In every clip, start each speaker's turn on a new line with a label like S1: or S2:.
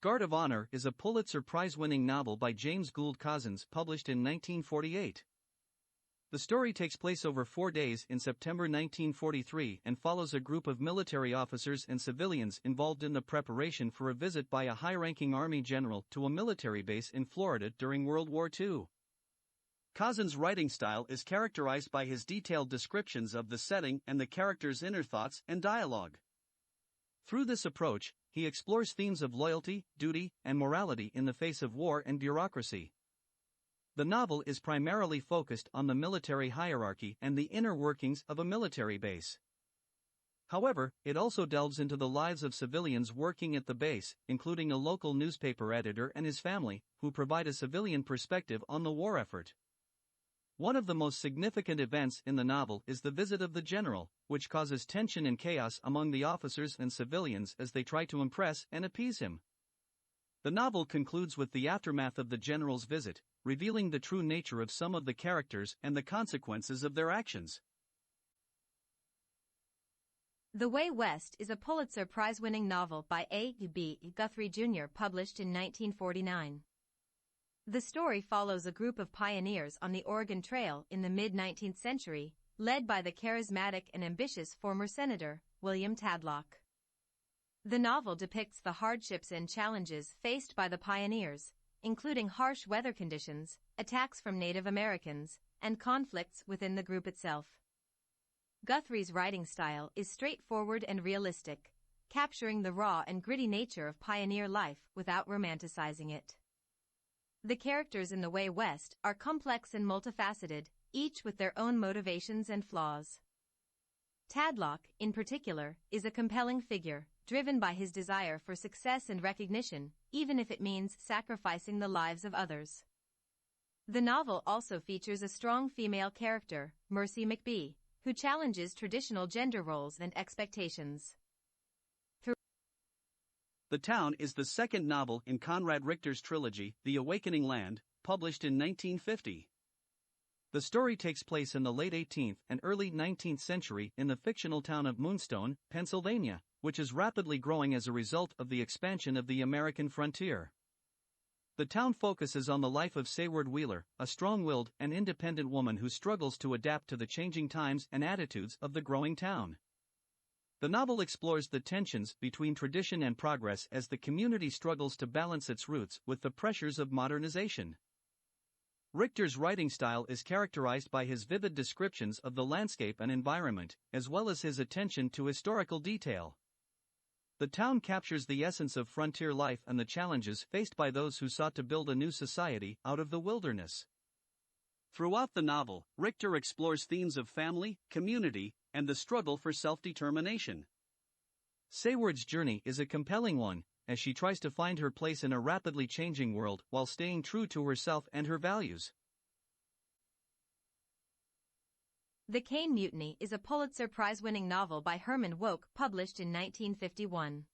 S1: Guard of Honor is a Pulitzer Prize-winning novel by James Gould Cozzens published in 1948. The story takes place over 4 days in September 1943 and follows a group of military officers and civilians involved in the preparation for a visit by a high-ranking Army general to a military base in Florida during World War II. Cozzens' writing style is characterized by his detailed descriptions of the setting and the characters' inner thoughts and dialogue. Through this approach, he explores themes of loyalty, duty, and morality in the face of war and bureaucracy. The novel is primarily focused on the military hierarchy and the inner workings of a military base. However, it also delves into the lives of civilians working at the base, including a local newspaper editor and his family, who provide a civilian perspective on the war effort. One of the most significant events in the novel is the visit of the general, which causes tension and chaos among the officers and civilians as they try to impress and appease him. The novel concludes with the aftermath of the general's visit, revealing the true nature of some of the characters and the consequences of their actions.
S2: The Way West is a Pulitzer Prize-winning novel by Agee, Guthrie Jr. published in 1949. The story follows a group of pioneers on the Oregon Trail in the mid-19th century, led by the charismatic and ambitious former Senator, William Tadlock. The novel depicts the hardships and challenges faced by the pioneers, including harsh weather conditions, attacks from Native Americans, and conflicts within the group itself. Guthrie's writing style is straightforward and realistic, capturing the raw and gritty nature of pioneer life without romanticizing it. The characters in The Way West are complex and multifaceted, each with their own motivations and flaws. Tadlock, in particular, is a compelling figure, driven by his desire for success and recognition, even if it means sacrificing the lives of others. The novel also features a strong female character, Mercy McBee, who challenges traditional gender roles and expectations.
S1: The Town is the second novel in Conrad Richter's trilogy, The Awakening Land, published in 1950. The story takes place in the late 18th and early 19th century in the fictional town of Moonstone, Pennsylvania, which is rapidly growing as a result of the expansion of the American frontier. The town focuses on the life of Sayward Wheeler, a strong-willed and independent woman who struggles to adapt to the changing times and attitudes of the growing town. The novel explores the tensions between tradition and progress as the community struggles to balance its roots with the pressures of modernization. Richter's writing style is characterized by his vivid descriptions of the landscape and environment, as well as his attention to historical detail. The Town captures the essence of frontier life and the challenges faced by those who sought to build a new society out of the wilderness. Throughout the novel, Richter explores themes of family, community, and the struggle for self-determination. Sayward's journey is a compelling one, as she tries to find her place in a rapidly changing world while staying true to herself and her values.
S2: The Caine Mutiny is a Pulitzer Prize-winning novel by Herman Wouk published in 1951.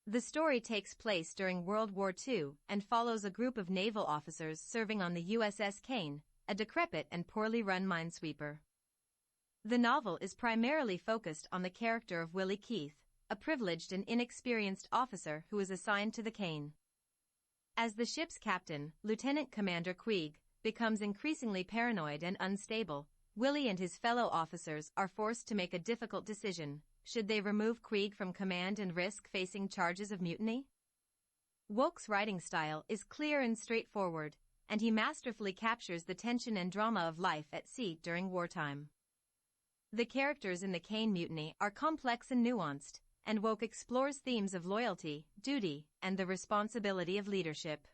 S2: The story takes place during World War II and follows a group of naval officers serving on the USS Caine, a decrepit and poorly run minesweeper. The novel is primarily focused on the character of Willie Keith, a privileged and inexperienced officer who is assigned to the Caine. As the ship's captain, Lieutenant Commander Queeg, becomes increasingly paranoid and unstable, Willie and his fellow officers are forced to make a difficult decision: should they remove Queeg from command and risk facing charges of mutiny? Wouk's writing style is clear and straightforward, and he masterfully captures the tension and drama of life at sea during wartime. The characters in the Caine Mutiny are complex and nuanced, and Wouk explores themes of loyalty, duty, and the responsibility of leadership.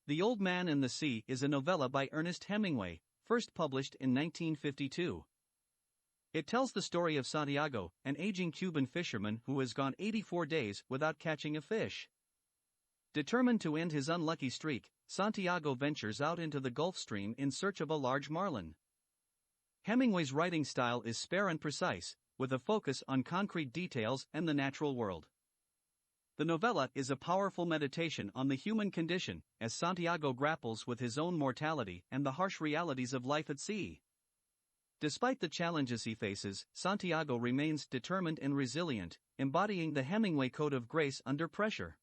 S1: The Old Man and the Sea is a novella by Ernest Hemingway, first published in 1952. It tells the story of Santiago, an aging Cuban fisherman who has gone 84 days without catching a fish. Determined to end his unlucky streak, Santiago ventures out into the Gulf Stream in search of a large marlin. Hemingway's writing style is spare and precise, with a focus on concrete details and the natural world. The novella is a powerful meditation on the human condition, as Santiago grapples with his own mortality and the harsh realities of life at sea. Despite the challenges he faces, Santiago remains determined and resilient, embodying the Hemingway code of grace under pressure.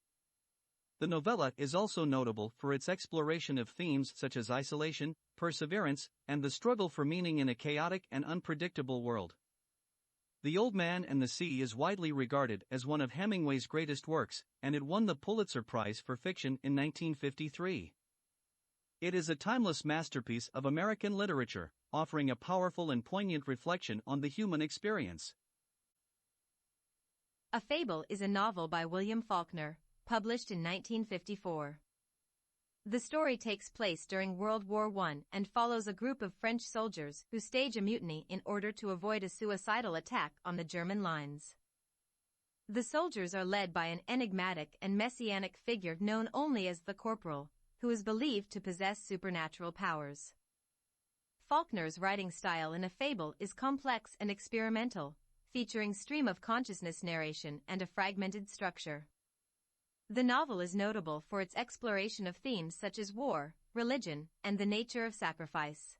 S1: The novella is also notable for its exploration of themes such as isolation, perseverance, and the struggle for meaning in a chaotic and unpredictable world. The Old Man and the Sea is widely regarded as one of Hemingway's greatest works, and it won the Pulitzer Prize for Fiction in 1953. It is a timeless masterpiece of American literature, offering a powerful and poignant reflection on the human experience.
S2: A Fable is a novel by William Faulkner, published in 1954. The story takes place during World War I and follows a group of French soldiers who stage a mutiny in order to avoid a suicidal attack on the German lines. The soldiers are led by an enigmatic and messianic figure known only as the Corporal, who is believed to possess supernatural powers. Faulkner's writing style in A Fable is complex and experimental, featuring stream-of-consciousness narration and a fragmented structure. The novel is notable for its exploration of themes such as war, religion, and the nature of sacrifice.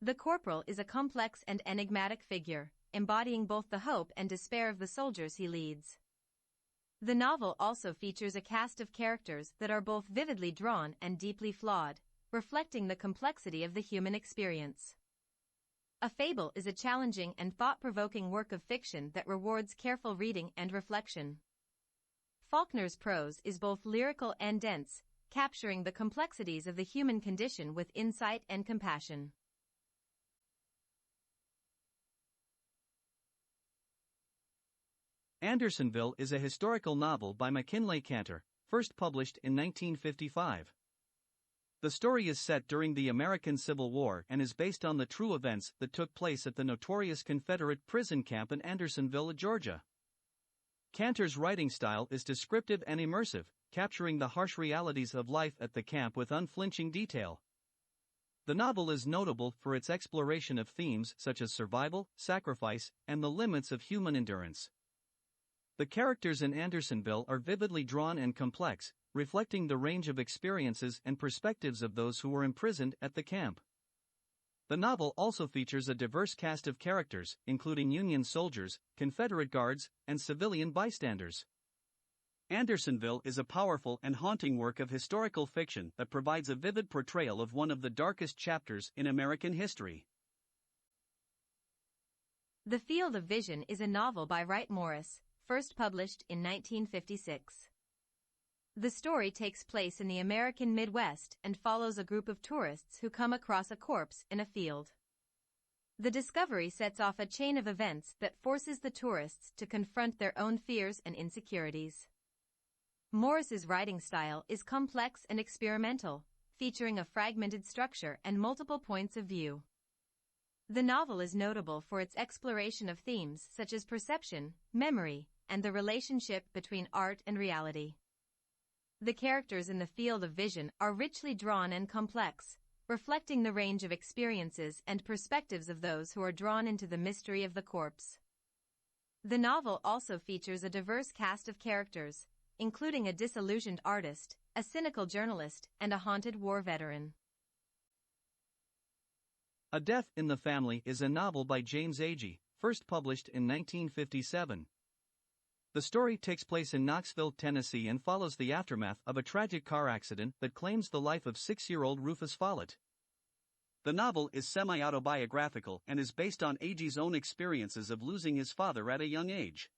S2: The Corporal is a complex and enigmatic figure, embodying both the hope and despair of the soldiers he leads. The novel also features a cast of characters that are both vividly drawn and deeply flawed, reflecting the complexity of the human experience. A Fable is a challenging and thought-provoking work of fiction that rewards careful reading and reflection. Faulkner's prose is both lyrical and dense, capturing the complexities of the human condition with insight and compassion.
S1: Andersonville is a historical novel by MacKinlay Kantor, first published in 1955. The story is set during the American Civil War and is based on the true events that took place at the notorious Confederate prison camp in Andersonville, Georgia. Kantor's writing style is descriptive and immersive, capturing the harsh realities of life at the camp with unflinching detail. The novel is notable for its exploration of themes such as survival, sacrifice, and the limits of human endurance. The characters in Andersonville are vividly drawn and complex, reflecting the range of experiences and perspectives of those who were imprisoned at the camp. The novel also features a diverse cast of characters, including Union soldiers, Confederate guards, and civilian bystanders. Andersonville is a powerful and haunting work of historical fiction that provides a vivid portrayal of one of the darkest chapters in American history.
S2: The Field of Vision is a novel by Wright Morris, first published in 1956. The story takes place in the American Midwest and follows a group of tourists who come across a corpse in a field. The discovery sets off a chain of events that forces the tourists to confront their own fears and insecurities. Morris's writing style is complex and experimental, featuring a fragmented structure and multiple points of view. The novel is notable for its exploration of themes such as perception, memory, and the relationship between art and reality. The characters in The Field of Vision are richly drawn and complex, reflecting the range of experiences and perspectives of those who are drawn into the mystery of the corpse. The novel also features a diverse cast of characters, including a disillusioned artist, a cynical journalist, and a haunted war veteran.
S1: A Death in the Family is a novel by James Agee, first published in 1957. The story takes place in Knoxville, Tennessee and follows the aftermath of a tragic car accident that claims the life of 6-year-old Rufus Follett. The novel is semi-autobiographical and is based on Agee's own experiences of losing his father at a young age.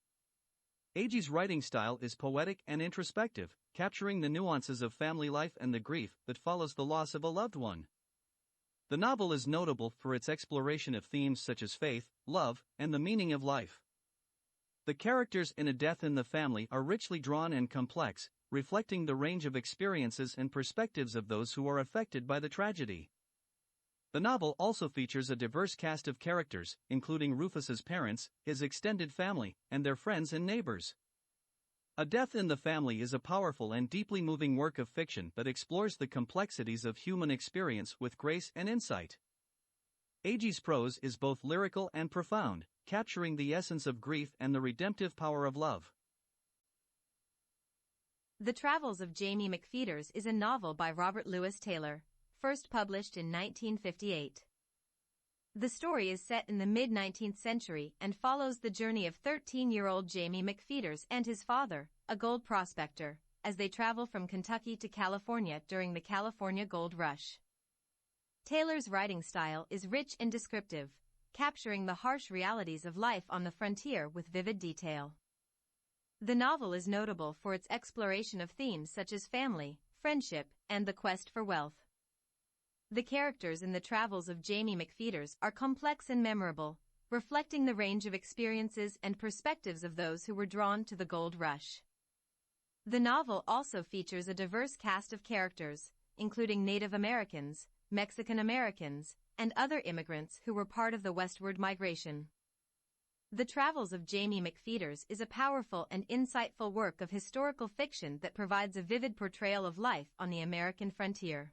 S1: Agee's writing style is poetic and introspective, capturing the nuances of family life and the grief that follows the loss of a loved one. The novel is notable for its exploration of themes such as faith, love, and the meaning of life. The characters in A Death in the Family are richly drawn and complex, reflecting the range of experiences and perspectives of those who are affected by the tragedy. The novel also features a diverse cast of characters, including Rufus's parents, his extended family, and their friends and neighbors. A Death in the Family is a powerful and deeply moving work of fiction that explores the complexities of human experience with grace and insight. Agee's prose is both lyrical and profound, capturing the essence of grief and the redemptive power of love.
S2: The Travels of Jamie McPheeters is a novel by Robert Louis Taylor, first published in 1958. The story is set in the mid-19th century and follows the journey of 13-year-old Jamie McPheeters and his father, a gold prospector, as they travel from Kentucky to California during the California Gold Rush. Taylor's writing style is rich and descriptive, capturing the harsh realities of life on the frontier with vivid detail. The novel is notable for its exploration of themes such as family, friendship, and the quest for wealth. The characters in the travels of Jamie McPheeters are complex and memorable, reflecting the range of experiences and perspectives of those who were drawn to the gold rush. The novel also features a diverse cast of characters, including Native Americans, Mexican Americans, and other immigrants who were part of the westward migration. The Travels of Jamie McPheeters is a powerful and insightful work of historical fiction that provides a vivid portrayal of life on the American frontier.